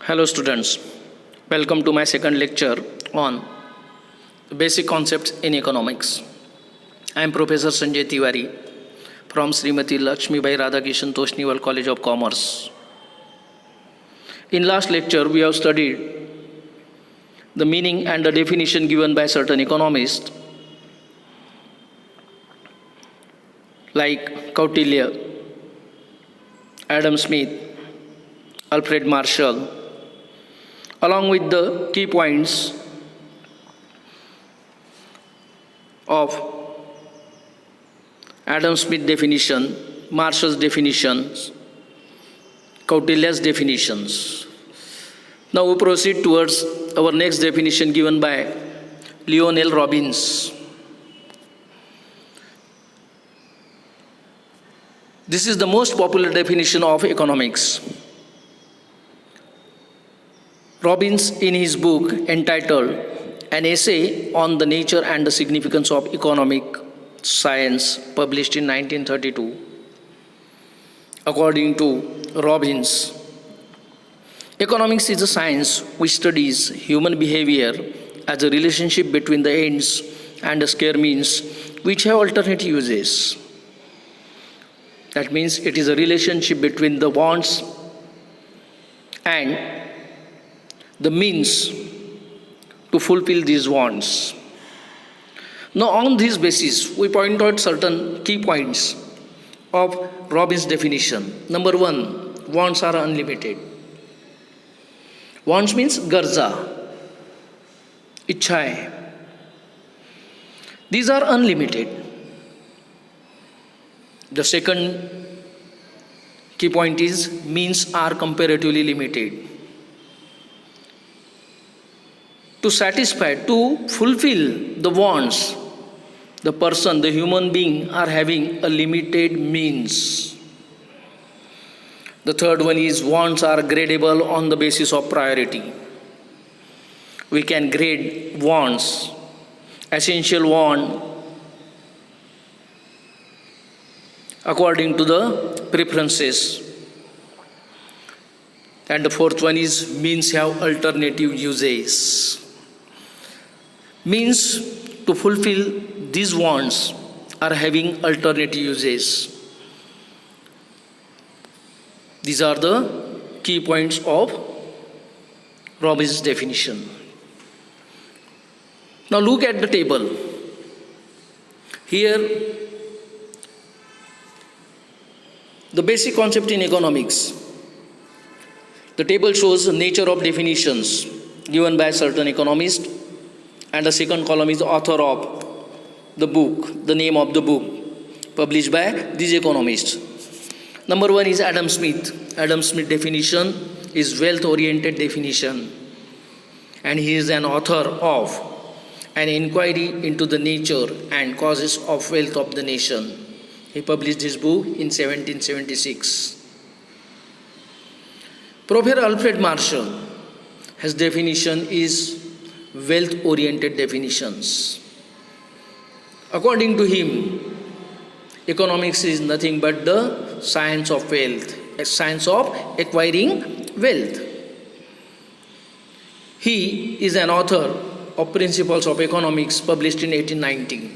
Hello students, welcome to my second lecture on basic concepts in economics. I am Professor Sanjay Tiwari from Srimati Lakshmibai Radhakishan Toshniwal College of Commerce. In last lecture we have studied the meaning and the definition given by certain economists like Kautilya, Adam Smith, Alfred Marshall, along with the key points of Adam Smith definition, Marshall's definitions, Kautilya's definitions. Now we proceed towards our next definition given by Lionel Robbins. This is the most popular definition of economics. Robbins, in his book entitled An Essay on the Nature and the Significance of Economic Science, published in 1932, according to Robbins, economics is a science which studies human behavior as a relationship between the ends and the square means which have alternate uses. That means it is a relationship between the wants and the means to fulfill these wants. Now, on this basis, we point out certain key points of Robbins' definition. Number one, wants are unlimited. Wants means garza, ichhai. These are unlimited. The second key point is means are comparatively limited. To satisfy, to fulfill the wants, the person, the human being are having a limited means. The third one is wants are gradable on the basis of priority. We can grade wants, essential want, according to the preferences. And the fourth one is means have alternative uses. Means to fulfill these wants are having alternative uses. These are the key points of Robbins' definition. Now look at the table. Here, the basic concept in economics. The table shows the nature of definitions given by certain economists, and the second column is the author of the book, the name of the book published by these economists. Number one is Adam Smith. Adam Smith definition is wealth-oriented definition, and he is an author of An Inquiry into the Nature and Causes of Wealth of the Nation. He published this book in 1776. Professor Alfred Marshall, his definition is wealth-oriented definitions. According to him, economics is nothing but the science of wealth, a science of acquiring wealth. He is an author of Principles of Economics, published in 1890.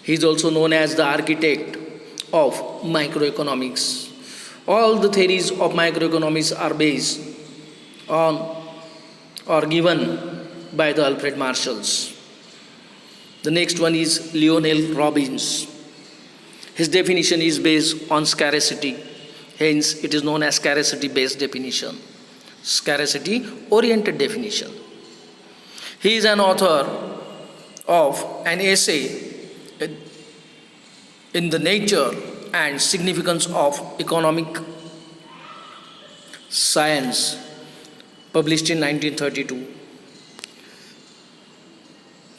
He is also known as the architect of microeconomics. All the theories of microeconomics are based on or given by the Alfred Marshalls. The next one is Lionel Robbins. His definition is based on scarcity. Hence, it is known as scarcity-based definition. Scarcity-oriented definition. He is an author of an essay in the nature and significance of economic science, published in 1932.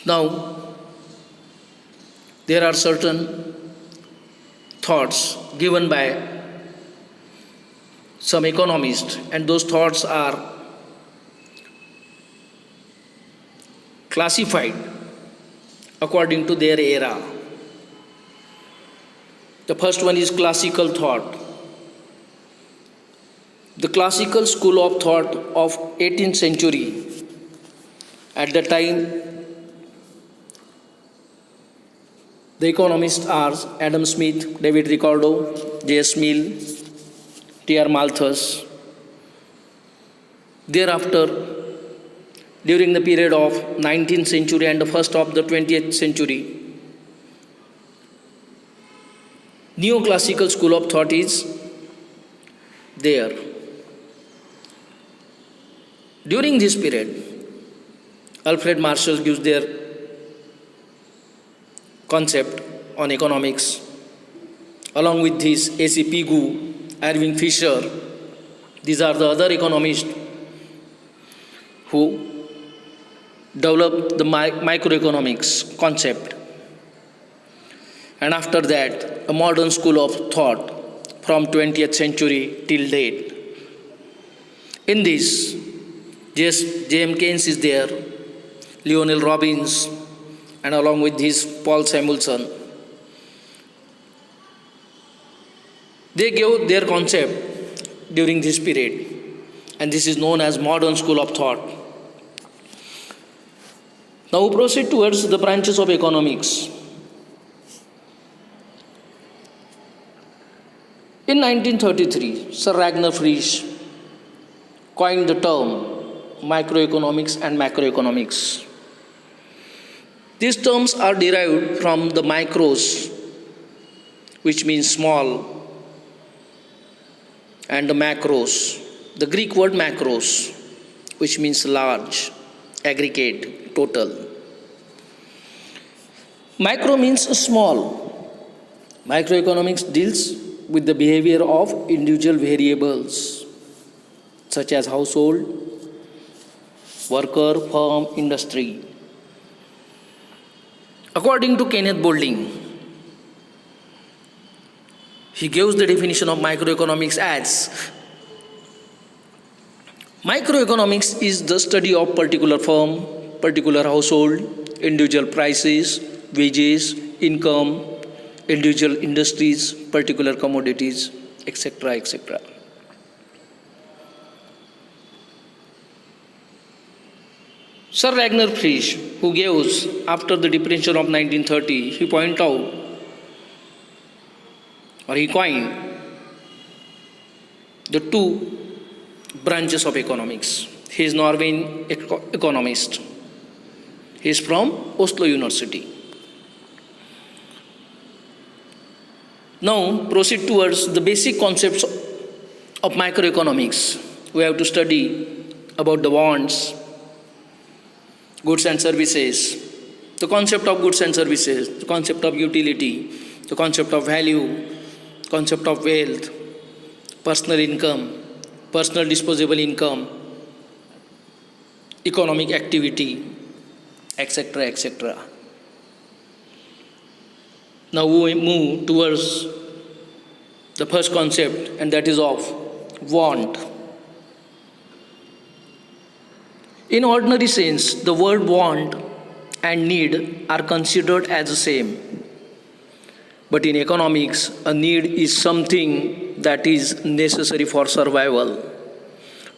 Now, there are certain thoughts given by some economists, and those thoughts are classified according to their era. The first one is classical thought. The classical school of thought of 18th century, at the time, the economists are Adam Smith, David Ricardo, J.S. Mill, T.R. Malthus. Thereafter, during the period of 19th century and the first of the 20th century, neoclassical school of thought is there. During this period, Alfred Marshall gives their concept on economics. Along with this, A.C. Pigou, Irving Fisher, these are the other economists who developed the microeconomics concept. And after that, a modern school of thought from 20th century till date. In this, J.M. Keynes is there, Lionel Robbins, and along with this, Paul Samuelson. They gave their concept during this period, and this is known as modern school of thought. Now we proceed towards the branches of economics. In 1933, Sir Ragnar Frisch coined the term microeconomics and macroeconomics. These terms are derived from the micros, which means small, and the macros, the Greek word macros, which means large, aggregate, total. Micro means small. Microeconomics deals with the behavior of individual variables, such as household, worker, firm, industry. According to Kenneth Boulding, he gives the definition of microeconomics as microeconomics is the study of particular firm, particular household, individual prices, wages, income, individual industries, particular commodities, etc., etc. Sir Ragnar Frisch, who gives after the depression of 1930, he pointed out, or he coined, the two branches of economics. He is Norwegian economist. He is from Oslo University. Now proceed towards the basic concepts of microeconomics. We have to study about the wants, goods and services, the concept of goods and services, the concept of utility, the concept of value, concept of wealth, personal income, personal disposable income, economic activity, etc., etc. Now we move towards the first concept, and that is of want. In ordinary sense, the word want and need are considered as the same. But in economics, a need is something that is necessary for survival,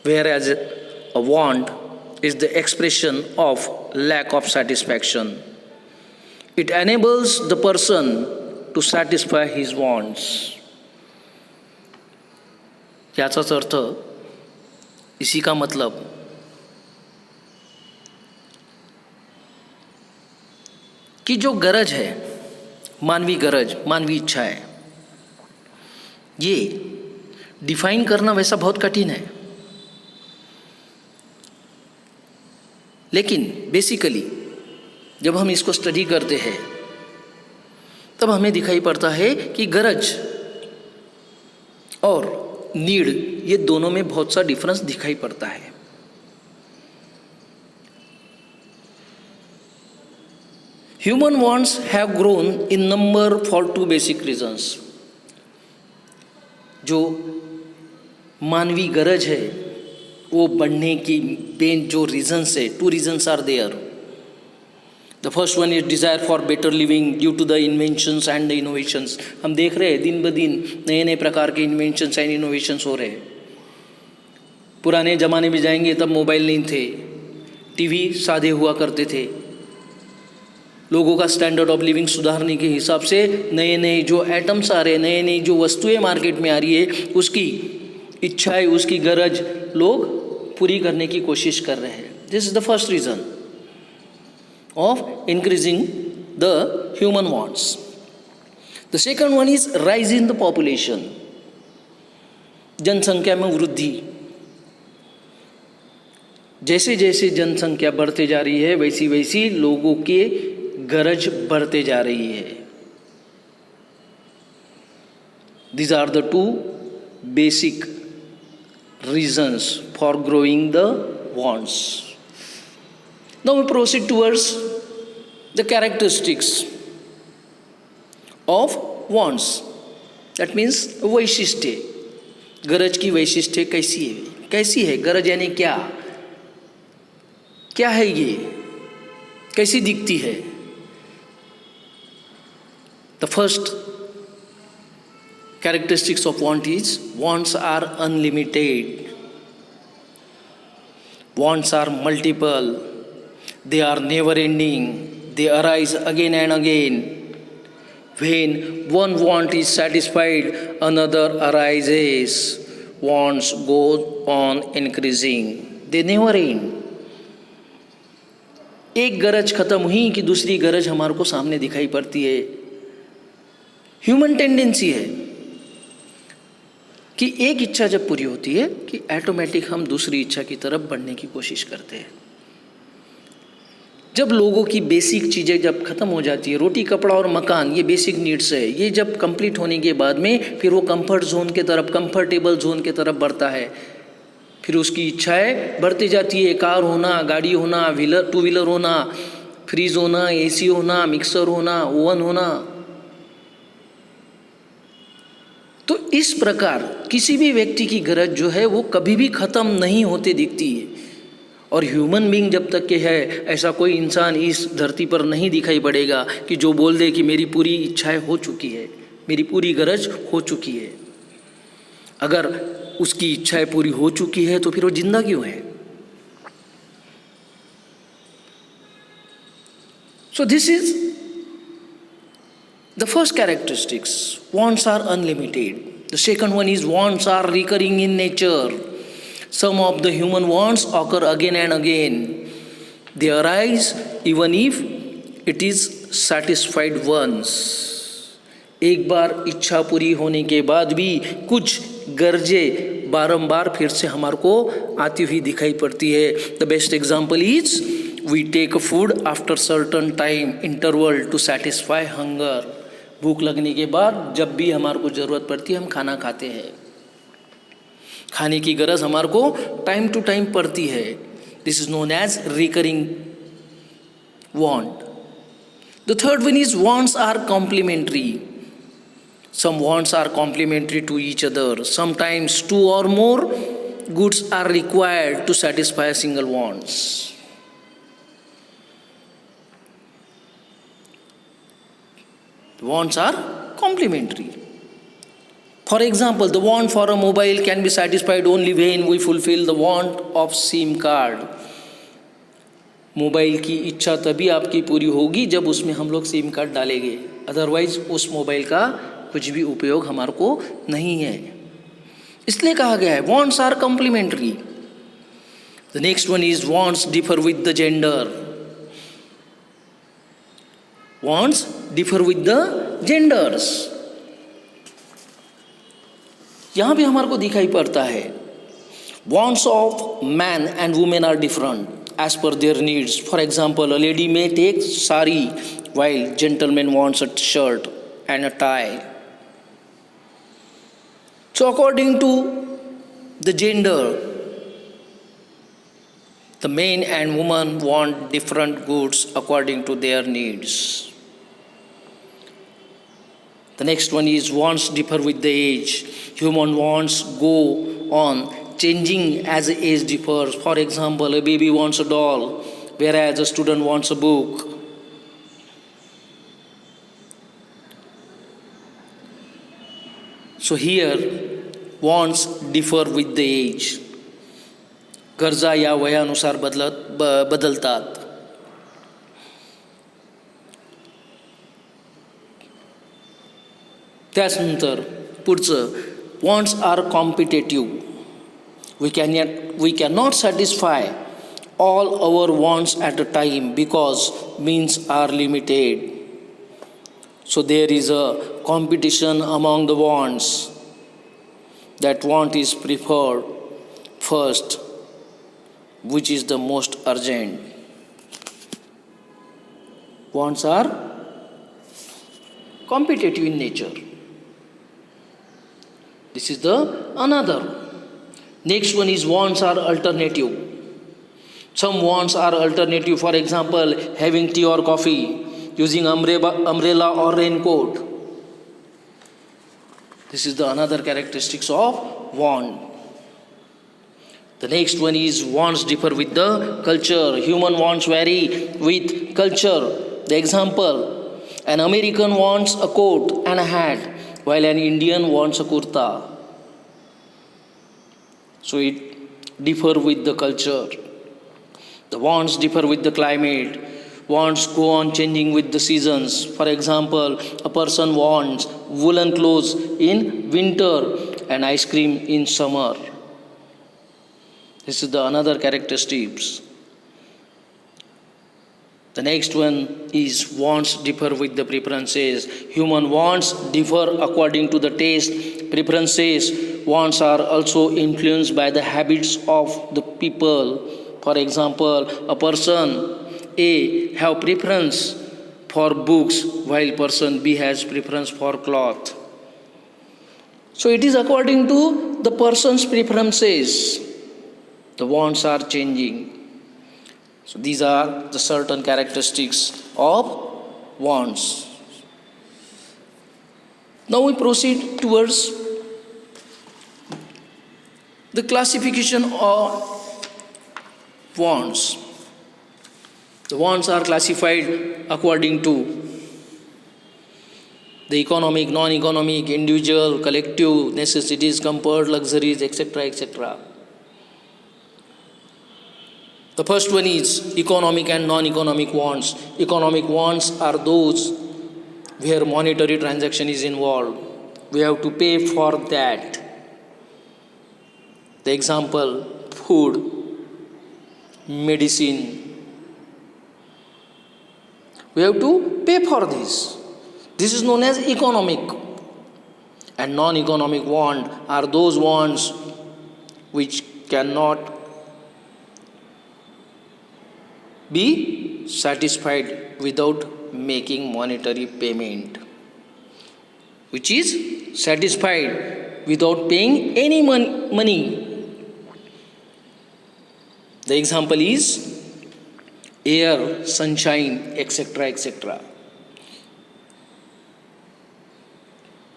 whereas a want is the expression of lack of satisfaction. It enables the person to satisfy his wants. याचाच अर्थ, इसी का मतलब कि जो गरज है, मानवी गरज, मानवी इच्छा है, ये डिफाइन करना वैसा बहुत कठिन है, लेकिन बेसिकली जब हम इसको स्टडी करते हैं तब हमें दिखाई पड़ता है कि गरज और नीड, ये दोनों में बहुत सा डिफरेंस दिखाई पड़ता है. Human wants have grown in number for two basic reasons. जो मानवी गरज है वो बढ़ने की मेन जो रीजन्स है, two reasons are there. The first one is desire for better living due to the inventions and the innovations. हम देख रहे हैं दिन ब दिन नए नए प्रकार के इन्वेंशंस एंड इनोवेशंस हो रहे हैं. पुराने ज़माने में जाएंगे तब मोबाइल नहीं थे, टीवी सादे हुआ करते थे। लोगों का स्टैंडर्ड ऑफ लिविंग सुधारने के हिसाब से नए नए जो एटम्स आ रहे हैं, नए नई जो वस्तुएं मार्केट में आ रही है, उसकी इच्छाएं, उसकी गरज लोग पूरी करने की कोशिश कर रहे हैं। This is the first reason of increasing the human wants. The second one is rise in the population, जनसंख्या में वृद्धि। जैसे जैसे जनसंख्या बढ़ते जा रही है वैसी वैसी लोगों के गरज बढ़ते जा रही है। These are the two basic reasons for growing the wants. Now we proceed towards the characteristics of wants. That means वैशिष्ट्य, गरज की वैशिष्ट्य कैसी है? कैसी है गरज, यानी क्या क्या है ये, कैसी दिखती है? The first characteristics of want is wants are unlimited. Wants are multiple. They are never ending. They arise again and again. When one want is satisfied, another arises. Wants go on increasing. They never end. एक गरज खत्म हुई कि दूसरी गरज हमारे को सामने दिखाई पड़ती है। ह्यूमन टेंडेंसी है कि एक इच्छा जब पूरी होती है कि ऑटोमेटिक हम दूसरी इच्छा की तरफ बढ़ने की कोशिश करते हैं। जब लोगों की बेसिक चीज़ें जब खत्म हो जाती है, रोटी कपड़ा और मकान, ये बेसिक नीड्स है, ये जब कंप्लीट होने के बाद में फिर वो कंफर्ट जोन के तरफ, कंफर्टेबल जोन के तरफ बढ़ता है। फिर उसकी इच्छाएं बढ़ती जाती है, कार होना, गाड़ी होना, टू व्हीलर होना, फ्रिज होना, एसी होना, मिक्सर होना, ओवन होना। तो इस प्रकार किसी भी व्यक्ति की गरज जो है वो कभी भी ख़त्म नहीं होते दिखती है। और ह्यूमन बीइंग जब तक के है, ऐसा कोई इंसान इस धरती पर नहीं दिखाई पड़ेगा कि जो बोल दे कि मेरी पूरी इच्छाएं हो चुकी है, मेरी पूरी गरज हो चुकी है। अगर उसकी इच्छाएं पूरी हो चुकी है तो फिर वो जिंदा क्यों है? So this is the first characteristics, wants are unlimited. The second one is wants are recurring in nature. Some of the human wants occur again and again. They arise even if it is satisfied once. एक बार इच्छा पूरी होने के बाद भी कुछ गरजें बारंबार फिर से हमारे को आती हुई दिखाई पड़ती है। The best example is we take food after certain time interval to satisfy hunger. भूख लगने के बाद जब भी हमारे को ज़रूरत पड़ती है हम खाना खाते हैं। खाने की गरज हमारे को टाइम टू टाइम पड़ती है। This is known as recurring want. The third one is wants are complementary. Some wants are complementary to each other. Sometimes two or more goods are required to satisfy a single wants. Wants are complementary. For example, the want for a mobile can be satisfied only when we fulfill the want of SIM card. Mobile की इच्छा तभी आपकी पूरी होगी जब उसमें हम लोग सिम कार्ड डालेंगे, अदरवाइज उस मोबाइल का कुछ भी उपयोग हमारे को नहीं है। इसलिए कहा गया है wants are complementary. The next one is wants differ with the gender. Wants differ with the genders. यहाँ भी हमारे को दिखाई पड़ता है wants of man and women are different as per their needs. For example, a lady may take sari while gentleman wants a shirt and a tie. So according to the gender, the men and women want different goods according to their needs. The next one is wants differ with the age. Human wants go on changing as age differs. For example, a baby wants a doll, whereas a student wants a book. So here, wants differ with the age. गरजा या वयानुसार बदलतात. त्यानंतर पुढचं, wants are competitive. We cannot satisfy all our wants at a time because means are limited. So there is a competition among the wants. That want is preferred first, which is the most urgent. Wants are competitive in nature. This is the another. Next one is wants are alternative. Some wants are alternative, for example, having tea or coffee, using umbrella or raincoat. This is the another characteristics of want. The next one is wants differ with the culture. Human wants vary with culture. The example, an American wants a coat and a hat, while an Indian wants a kurta. So it differ with the culture. The wants differ with the climate. Wants go on changing with the seasons. For example, a person wants woolen clothes in winter and ice cream in summer. This is the another characteristics. The next one is wants differ with the preferences. Human wants differ according to the taste, preferences. Wants are also influenced by the habits of the people. For example, a person A have preference for books while person B has preference for cloth. So it is according to the person's preferences. The wants are changing. So these are the certain characteristics of wants. Now we proceed towards the classification of wants. The wants are classified according to the economic, non-economic, individual, collective, necessities, comfort, luxuries, etc., etc. The first one is economic and non-economic wants. Economic wants are those where monetary transaction is involved. We have to pay for that. The example, food, medicine. We have to pay for this. This is known as economic. And non-economic want are those wants which cannot be satisfied without making monetary payment, which is satisfied without paying any money. The example is air, sunshine, etc., etc.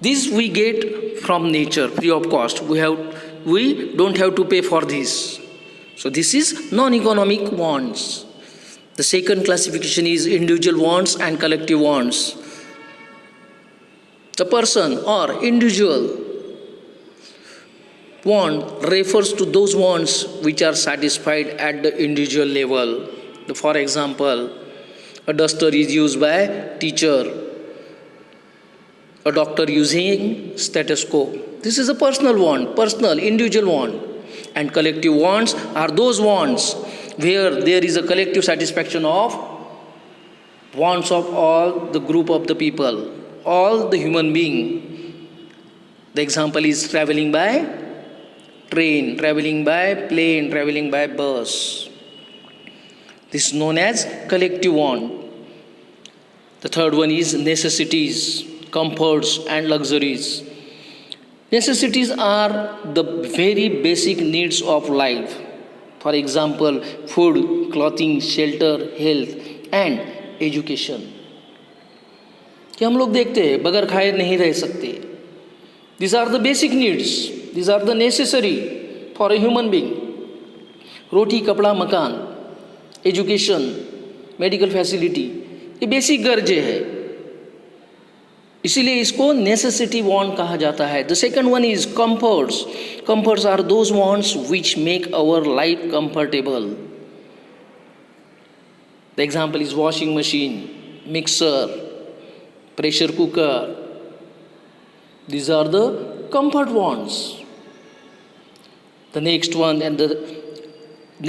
This we get from nature free of cost. We don't have to pay for this. So this is non-economic wants. The second classification is individual wants and collective wants. The person or individual want refers to those wants which are satisfied at the individual level. For example, a duster is used by teacher, a doctor using stethoscope. This is a personal want, personal, individual want. And collective wants are those wants where there is a collective satisfaction of wants of all the group of the people, all the human being. The example is traveling by train, traveling by plane, traveling by bus. This is known as collective want. The third one is necessities, comforts and luxuries. Necessities are the very basic needs of life. For example, food, clothing, shelter, health and education. कि हम लोग देखते हैं बगैर खाए नहीं रह सकते. These are the basic needs. These are the necessary for a human being. रोटी, कपड़ा, मकान, एजुकेशन, मेडिकल फैसिलिटी, ये बेसिक गरजे है. इसीलिए इसको नेसेसिटी वांट कहा जाता है. The second one is comforts. Comforts are those wants which make our life comfortable. The example is washing machine, mixer, pressure cooker. These are the comfort wants. The next one and the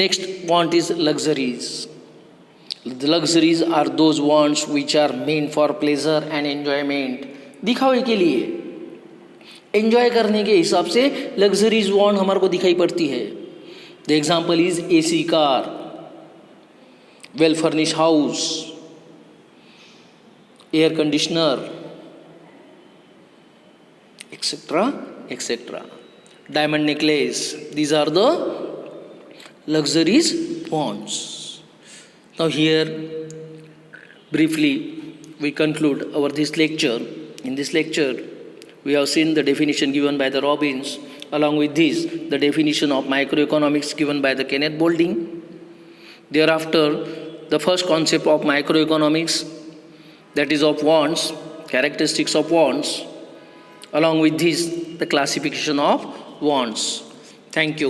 next want is luxuries. The luxuries are those wants which are meant for pleasure and enjoyment. दिखावे के लिए, enjoy करने के हिसाब से luxuries want हमारे को दिखाई पड़ती है. The example is AC car, well furnish house, air conditioner, etc., etc. Diamond necklace. These are the luxuries wants. Now here, briefly, we conclude our this lecture. In this lecture, we have seen the definition given by the Robbins. Along with this, the definition of microeconomics given by the Kenneth Boulding. Thereafter, the first concept of microeconomics, that is of wants, characteristics of wants. Along with this, the classification of wants. Thank you.